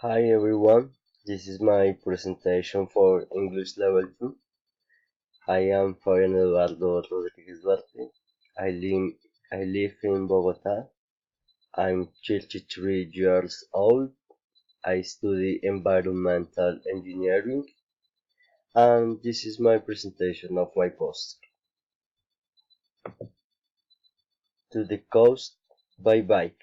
Hi everyone, this is my presentation for English Level 2. I am Fabian Eduardo Rodriguez Duarte. I live, I live in Bogota. I'm 33 years old. I study environmental engineering and this is my presentation of my post. To the coast by bike.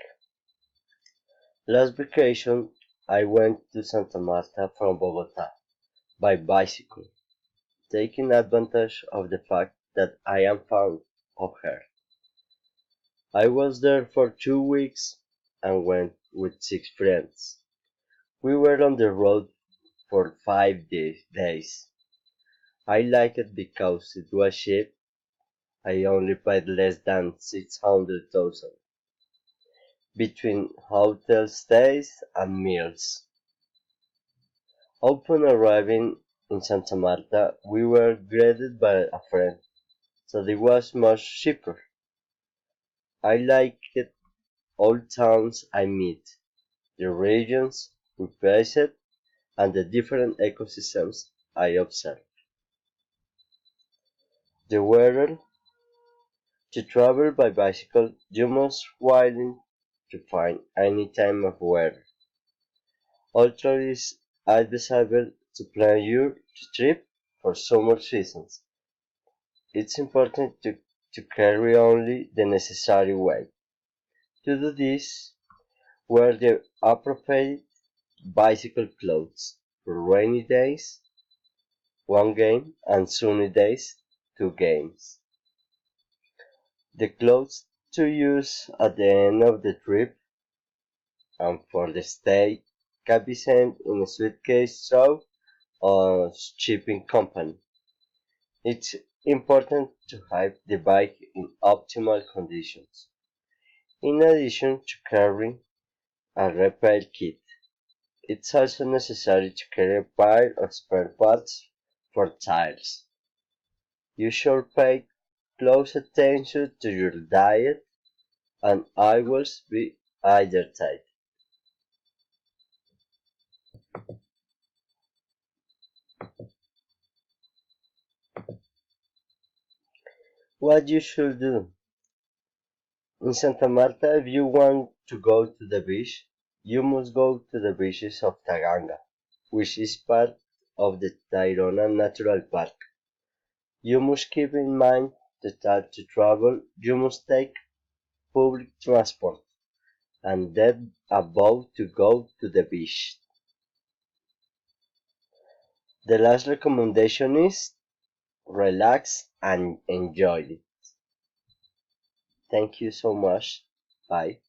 Last vacation I went to Santa Marta from Bogota by bicycle, taking advantage of the fact that I am fond of her. I was there for 2 weeks and went with 6 friends. We were on the road for 5 days. I liked it because it was cheap. I only paid less than 600,000 between hotel stays and meals. Upon arriving in Santa Marta, we were greeted by a friend, so it was much cheaper. I liked all towns I meet, the regions we visit, and the different ecosystems I observe. The weather. To travel by bicycle, you must willing to find any time of weather. Also, it is advisable to plan your trip for summer seasons. It's important to carry only the necessary weight. To do this, wear the appropriate bicycle clothes for rainy days, one game, and sunny days, two games. The clothes to use at the end of the trip and for the stay can be sent in a suitcase through a shipping company. It's important to have the bike in optimal conditions. In addition to carrying a repair kit, it's also necessary to carry a pair of spare parts for tires. You should pay close attention to your diet and always be hydrated. What you should do in Santa Marta, if you want to go to the beach, you must go to the beaches of Taganga, which is part of the Tayrona Natural Park. You must keep in mind that to travel you must take public transport and then a boat to go to the beach. The last recommendation is relax and enjoy it. Thank you so much. Bye.